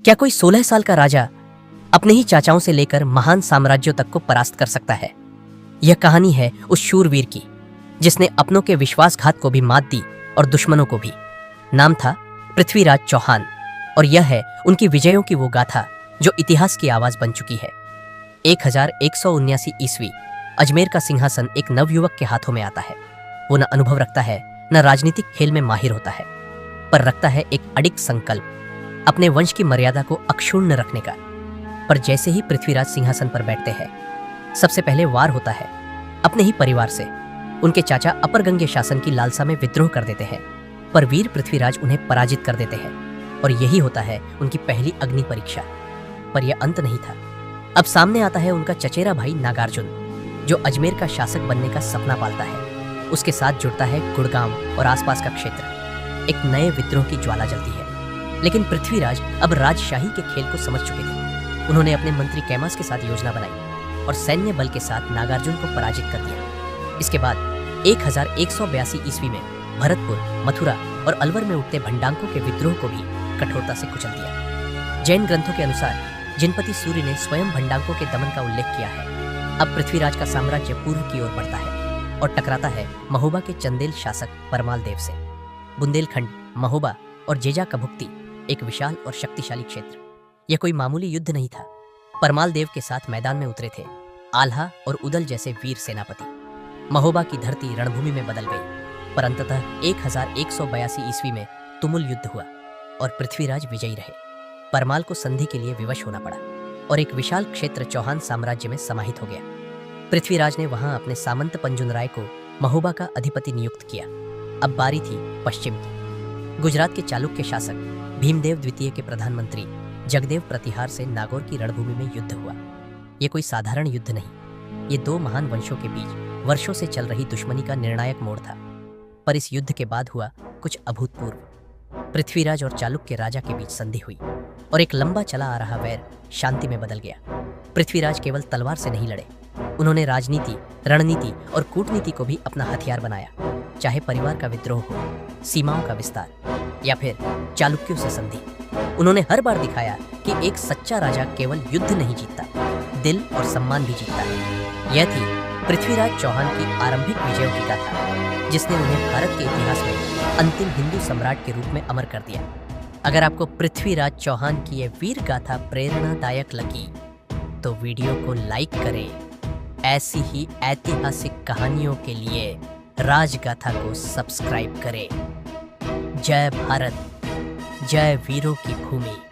क्या कोई 16 साल का राजा अपने ही चाचाओं से लेकर महान साम्राज्यों तक को परास्त कर सकता है? यह कहानी है उस शूरवीर की जिसने अपनों के विश्वासघात को भी मात दी और दुश्मनों को भी। नाम था पृथ्वीराज चौहान और यह है उनकी विजयों की वो गाथा जो इतिहास की आवाज बन चुकी है। 1179 ईस्वी अजमेर का सिंहासन एक नवयुवक के हाथों में आता है। वो न अनुभव रखता है, न राजनीतिक खेल में माहिर होता है, पर रखता है एक अडिग संकल्प अपने वंश की मर्यादा को अक्षुण्ण रखने का। पर जैसे ही पृथ्वीराज सिंहासन पर बैठते हैं, सबसे पहले वार होता है अपने ही परिवार से। उनके चाचा अपरगंगे शासन की लालसा में विद्रोह कर देते हैं, पर वीर पृथ्वीराज उन्हें पराजित कर देते हैं और यही होता है उनकी पहली अग्नि परीक्षा। पर यह अंत नहीं था। अब सामने आता है उनका चचेरा भाई नागार्जुन, जो अजमेर का शासक बनने का सपना पालता है। उसके साथ जुड़ता है गुड़गांव और आसपास का क्षेत्र। एक नए विद्रोह की ज्वाला जलती है। लेकिन पृथ्वीराज अब राजशाही के खेल को समझ चुके थे। उन्होंने अपने मंत्री कैमास के साथ योजना बनाई और सैन्य बल के साथ नागार्जुन को पराजित कर दिया। इसके बाद 1182 ईस्वी में भरतपुर, मथुरा और अलवर में उठते भंडांकों के विद्रोह को भी कठोरता से कुचल दिया। जैन ग्रंथों के अनुसार जिनपति सूर्य ने स्वयं भंडांकों के दमन का उल्लेख किया है। अब पृथ्वीराज का साम्राज्य पूर्व की ओर बढ़ता है और टकराता है महोबा के चंदेल शासक परमाल देव से। बुंदेलखंड, महोबा और जेजा कभुक्ती एक विशाल और शक्तिशाली क्षेत्र। यह कोई मामूली युद्ध नहीं था। परमाल देव के साथ मैदान में उतरे थे आल्हा और उदल जैसे वीर सेनापति। महोबा की धरती रणभूमि में बदल गई, पर अंततः 1182 ईस्वी में तुमुल युद्ध हुआ और पृथ्वीराज विजयी रहे। परमाल को संधि के लिए विवश होना पड़ा और एक विशाल क्षेत्र चौहान साम्राज्य में समाहित हो गया। पृथ्वीराज ने वहां अपने सामंत पंजुन राय को महोबा का अधिपति नियुक्त किया। अब बारी थी पश्चिम की। गुजरात के चालुक्य शासक भीमदेव द्वितीय के प्रधानमंत्री जगदेव प्रतिहार से नागौर की रणभूमि में युद्ध हुआ। यह कोई साधारण युद्ध नहीं, ये दो महान वंशों के बीच वर्षों से चल रही दुश्मनी का निर्णायक मोड़ था। पर इस युद्ध के बाद हुआ कुछ अभूतपूर्व। पृथ्वीराज और चालुक्य राजा के बीच संधि हुई और एक लंबा चला आ रहा वैर शांति में बदल गया। पृथ्वीराज केवल तलवार से नहीं लड़े, उन्होंने राजनीति, रणनीति और कूटनीति को भी अपना हथियार बनाया। चाहे परिवार का विद्रोह हो, सीमाओं का विस्तार या फिर चालुक्यों से संधि, उन्होंने हर बार दिखाया कि एक सच्चा राजा केवल युद्ध नहीं जीतता, दिल और सम्मान भी जीतता है। यह थी पृथ्वीराज चौहान की आरंभिक विजयों की गाथा, जिसने उन्हें भारत के इतिहास में अंतिम हिंदू सम्राट के रूप में अमर कर दिया। अगर आपको पृथ्वीराज चौहान की यह वीर गाथा प्रेरणादायक लगी तो वीडियो को लाइक करें। ऐसी ही ऐतिहासिक कहानियों के लिए राजगाथा को सब्सक्राइब करें। जय भारत, जय वीरों की भूमि।